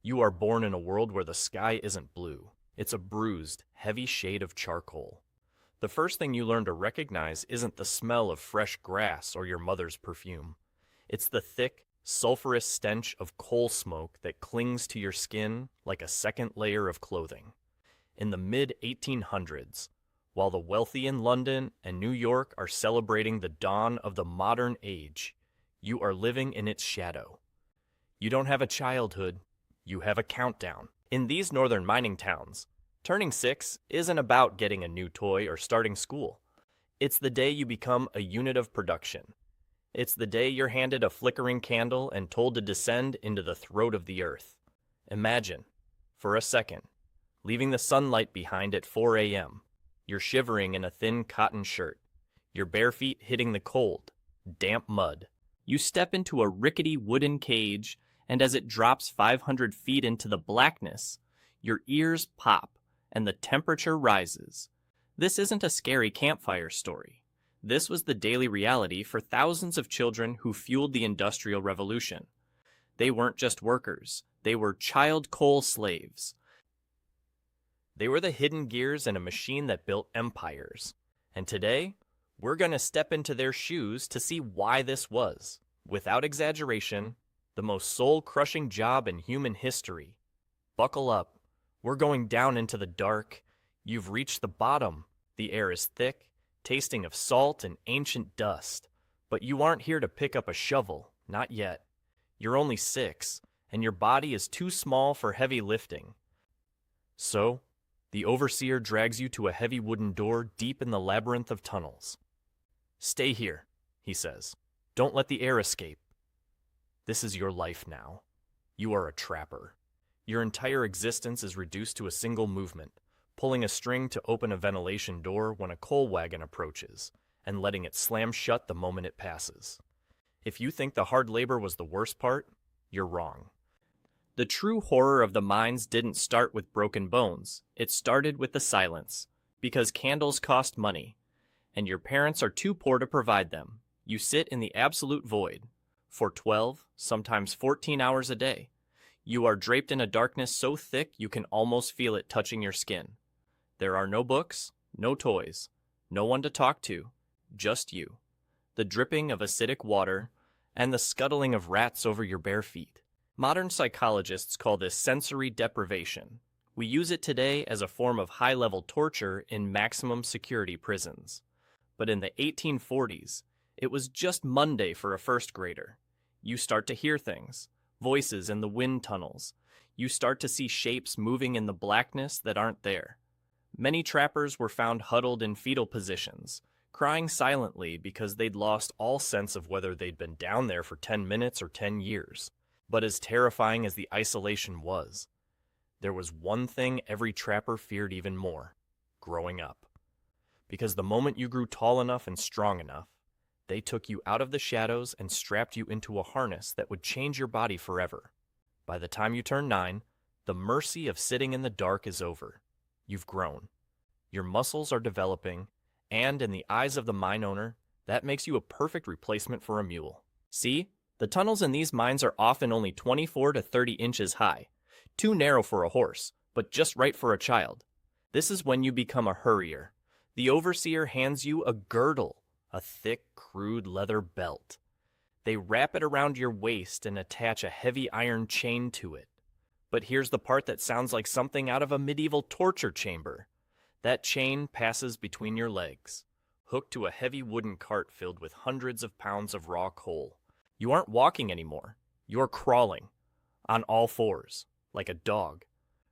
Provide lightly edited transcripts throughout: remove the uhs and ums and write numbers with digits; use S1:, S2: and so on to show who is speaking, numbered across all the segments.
S1: You are born in a world where the sky isn't blue. It's a bruised, heavy shade of charcoal. The first thing you learn to recognize isn't the smell of fresh grass or your mother's perfume. It's the thick, sulfurous stench of coal smoke that clings to your skin like a second layer of clothing. In the mid-1800s, while the wealthy in London and New York are celebrating the dawn of the modern age, you are living in its shadow. You don't have a childhood, you have a countdown. In these northern mining towns, turning 6 isn't about getting a new toy or starting school. It's the day you become a unit of production. It's the day you're handed a flickering candle and told to descend into the throat of the earth. Imagine, for a second, leaving the sunlight behind at 4 a.m. You're shivering in a thin cotton shirt, your bare feet hitting the cold, damp mud. You step into a rickety wooden cage, and as it drops 500 feet into the blackness, your ears pop and the temperature rises. This isn't a scary campfire story. This was the daily reality for thousands of children who fueled the Industrial Revolution. They weren't just workers, they were child coal slaves. They were the hidden gears in a machine that built empires. And today, we're going to step into their shoes to see why this was, without exaggeration, the most soul-crushing job in human history. Buckle up. We're going down into the dark. You've reached the bottom. The air is thick, tasting of salt and ancient dust. But you aren't here to pick up a shovel, not yet. You're only 6, and your body is too small for heavy lifting. So, the overseer drags you to a heavy wooden door deep in the labyrinth of tunnels. "Stay here," he says. "Don't let the air escape." This is your life now. You are a trapper. Your entire existence is reduced to a single movement, pulling a string to open a ventilation door when a coal wagon approaches, and letting it slam shut the moment it passes. If you think the hard labor was the worst part, you're wrong. The true horror of the mines didn't start with broken bones. It started with the silence, because candles cost money, and your parents are too poor to provide them. You sit in the absolute void, for 12, sometimes 14 hours a day. You are draped in a darkness so thick you can almost feel it touching your skin. There are no books, no toys, no one to talk to, just you, the dripping of acidic water, and the scuttling of rats over your bare feet. Modern psychologists call this sensory deprivation. We use it today as a form of high-level torture in maximum security prisons. But in the 1840s, it was just Monday for a first grader. You start to hear things, voices in the wind tunnels. You start to see shapes moving in the blackness that aren't there. Many trappers were found huddled in fetal positions, crying silently because they'd lost all sense of whether they'd been down there for 10 minutes or 10 years. But as terrifying as the isolation was, there was one thing every trapper feared even more: growing up. Because the moment you grew tall enough and strong enough, they took you out of the shadows and strapped you into a harness that would change your body forever. By the time you turn 9, the mercy of sitting in the dark is over. You've grown. Your muscles are developing, and in the eyes of the mine owner, that makes you a perfect replacement for a mule. See, the tunnels in these mines are often only 24 to 30 inches high. Too narrow for a horse, but just right for a child. This is when you become a hurrier. The overseer hands you a girdle, a thick, crude leather belt. They wrap it around your waist and attach a heavy iron chain to it. But here's the part that sounds like something out of a medieval torture chamber. That chain passes between your legs, hooked to a heavy wooden cart filled with hundreds of pounds of raw coal. You aren't walking anymore. You're crawling, on all fours, like a dog.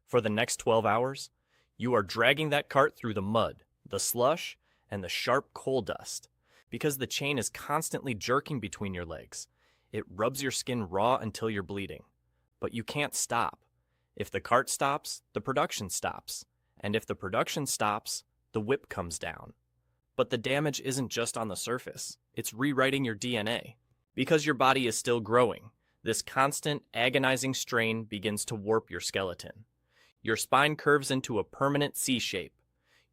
S1: For the next 12 hours, you are dragging that cart through the mud, the slush, and the sharp coal dust. Because the chain is constantly jerking between your legs, it rubs your skin raw until you're bleeding. But you can't stop. If the cart stops, the production stops. And if the production stops, the whip comes down. But the damage isn't just on the surface. It's rewriting your DNA. Because your body is still growing, this constant, agonizing strain begins to warp your skeleton. Your spine curves into a permanent C shape.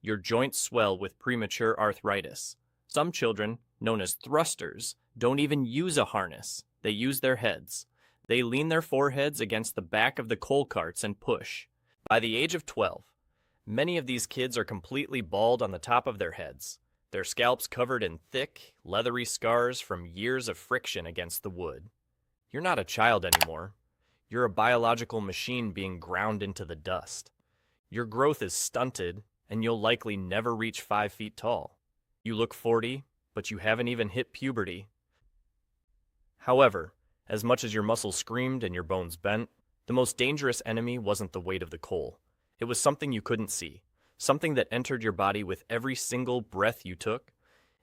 S1: Your joints swell with premature arthritis. Some children, known as thrusters, don't even use a harness. They use their heads. They lean their foreheads against the back of the coal carts and push. By the age of 12, many of these kids are completely bald on the top of their heads, their scalps covered in thick, leathery scars from years of friction against the wood. You're not a child anymore. You're a biological machine being ground into the dust. Your growth is stunted, and you'll likely never reach 5 feet tall. You look 40, but you haven't even hit puberty. However, as much as your muscles screamed and your bones bent, the most dangerous enemy wasn't the weight of the coal. It was something you couldn't see, something that entered your body with every single breath you took.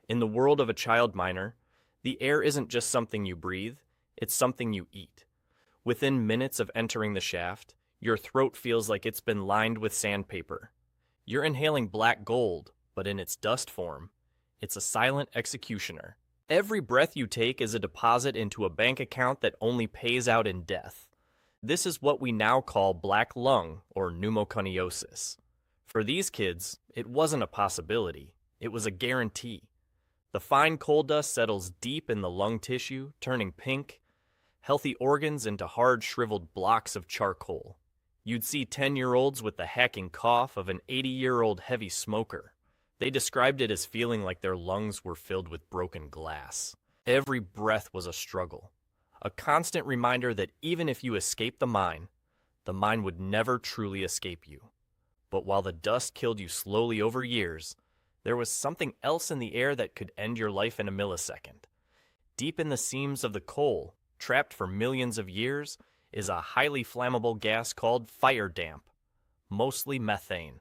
S1: In the world of a child miner, the air isn't just something you breathe, it's something you eat. Within minutes of entering the shaft, your throat feels like it's been lined with sandpaper. You're inhaling black gold, but in its dust form. It's a silent executioner. Every breath you take is a deposit into a bank account that only pays out in death. This is what we now call black lung or pneumoconiosis. For these kids, it wasn't a possibility. It was a guarantee. The fine coal dust settles deep in the lung tissue, turning pink, healthy organs into hard, shriveled blocks of charcoal. You'd see 10-year-olds with the hacking cough of an 80-year-old heavy smoker. They described it as feeling like their lungs were filled with broken glass. Every breath was a struggle, a constant reminder that even if you escaped the mine would never truly escape you. But while the dust killed you slowly over years, there was something else in the air that could end your life in a millisecond. Deep in the seams of the coal, trapped for millions of years, is a highly flammable gas called fire damp, mostly methane.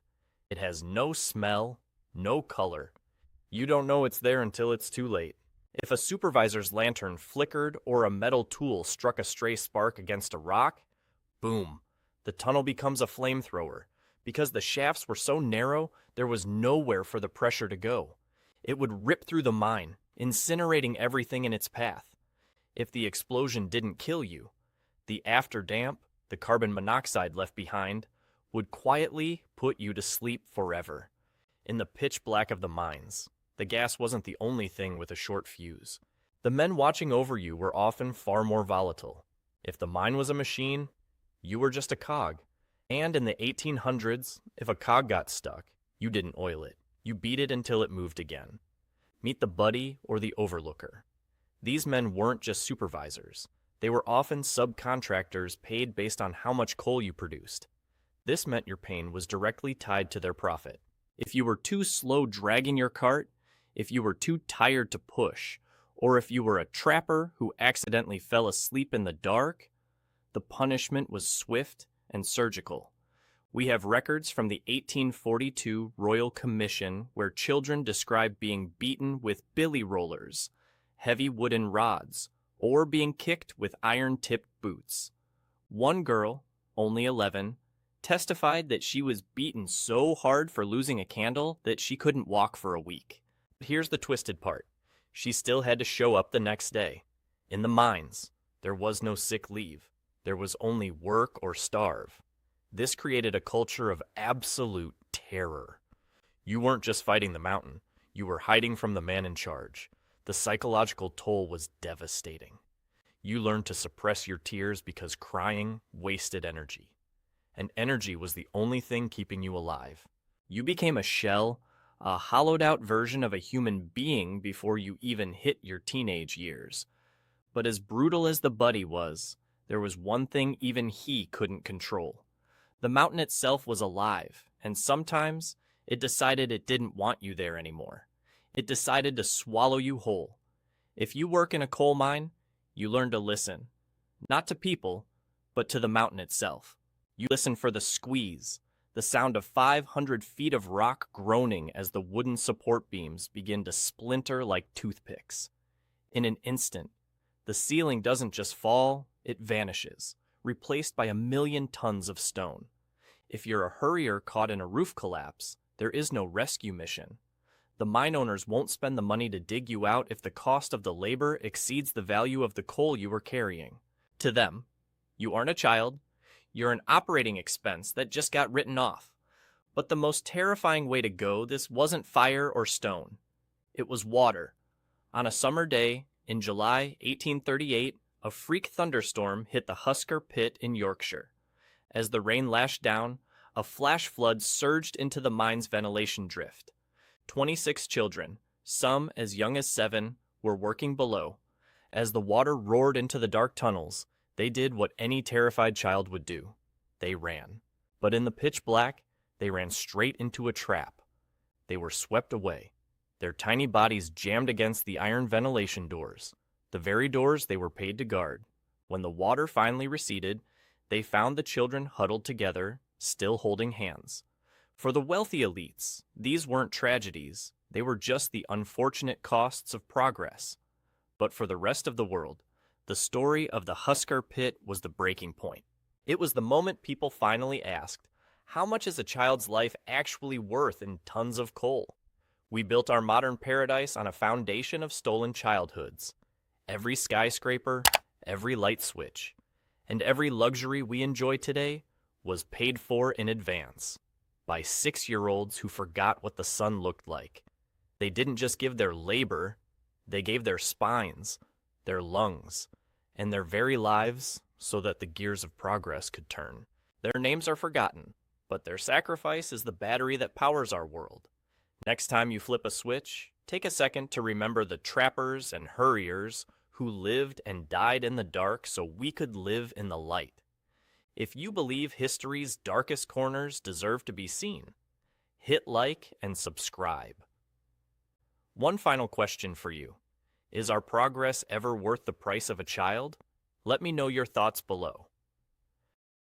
S1: It has no smell, no color. You don't know it's there until it's too late. If a supervisor's lantern flickered or a metal tool struck a stray spark against a rock, boom, the tunnel becomes a flamethrower. Because the shafts were so narrow, there was nowhere for the pressure to go. It would rip through the mine, incinerating everything in its path. If the explosion didn't kill you, the after damp, the carbon monoxide left behind, would quietly put you to sleep forever. In the pitch black of the mines, the gas wasn't the only thing with a short fuse. The men watching over you were often far more volatile. If the mine was a machine, you were just a cog. And in the 1800s, if a cog got stuck, you didn't oil it. You beat it until it moved again. Meet the buddy or the overlooker. These men weren't just supervisors. They were often subcontractors paid based on how much coal you produced. This meant your pain was directly tied to their profit. If you were too slow dragging your cart, if you were too tired to push, or if you were a trapper who accidentally fell asleep in the dark, the punishment was swift and surgical. We have records from the 1842 Royal Commission where children describe being beaten with billy rollers, heavy wooden rods, or being kicked with iron-tipped boots. One girl, only 11, testified that she was beaten so hard for losing a candle that she couldn't walk for a week. But here's the twisted part. She still had to show up the next day. In the mines, there was no sick leave. There was only work or starve. This created a culture of absolute terror. You weren't just fighting the mountain. You were hiding from the man in charge. The psychological toll was devastating. You learned to suppress your tears because crying wasted energy. And energy was the only thing keeping you alive. You became a shell, a hollowed-out version of a human being before you even hit your teenage years. But as brutal as the buddy was, there was one thing even he couldn't control. The mountain itself was alive, and sometimes it decided it didn't want you there anymore. It decided to swallow you whole. If you work in a coal mine, you learn to listen, not to people, but to the mountain itself. You listen for the squeeze, the sound of 500 feet of rock groaning as the wooden support beams begin to splinter like toothpicks. In an instant, the ceiling doesn't just fall, it vanishes, replaced by 1,000,000 tons of stone. If you're a hurrier caught in a roof collapse, there is no rescue mission. The mine owners won't spend the money to dig you out if the cost of the labor exceeds the value of the coal you were carrying. To them, you aren't a child, you're an operating expense that just got written off. But the most terrifying way to go, this wasn't fire or stone. It was water. On a summer day, in July 1838, A freak thunderstorm hit the Husker Pit in Yorkshire. As the rain lashed down, a flash flood surged into the mine's ventilation drift. 26 children, some as young as 7, were working below. As the water roared into the dark tunnels, they did what any terrified child would do. They ran. But in the pitch black, they ran straight into a trap. They were swept away, their tiny bodies jammed against the iron ventilation doors, the very doors they were paid to guard. When the water finally receded, they found the children huddled together, still holding hands. For the wealthy elites, these weren't tragedies, they were just the unfortunate costs of progress. But for the rest of the world, the story of the Husker Pit was the breaking point. It was the moment people finally asked, how much is a child's life actually worth in tons of coal? We built our modern paradise on a foundation of stolen childhoods. Every skyscraper, every light switch, and every luxury we enjoy today was paid for in advance by 6-year-olds who forgot what the sun looked like. They didn't just give their labor, they gave their spines, their lungs, and their very lives so that the gears of progress could turn. Their names are forgotten, but their sacrifice is the battery that powers our world. Next time you flip a switch, take a second to remember the trappers and hurriers who lived and died in the dark so we could live in the light. If you believe history's darkest corners deserve to be seen, hit like and subscribe. One final question for you. Is our progress ever worth the price of a child? Let me know your thoughts below.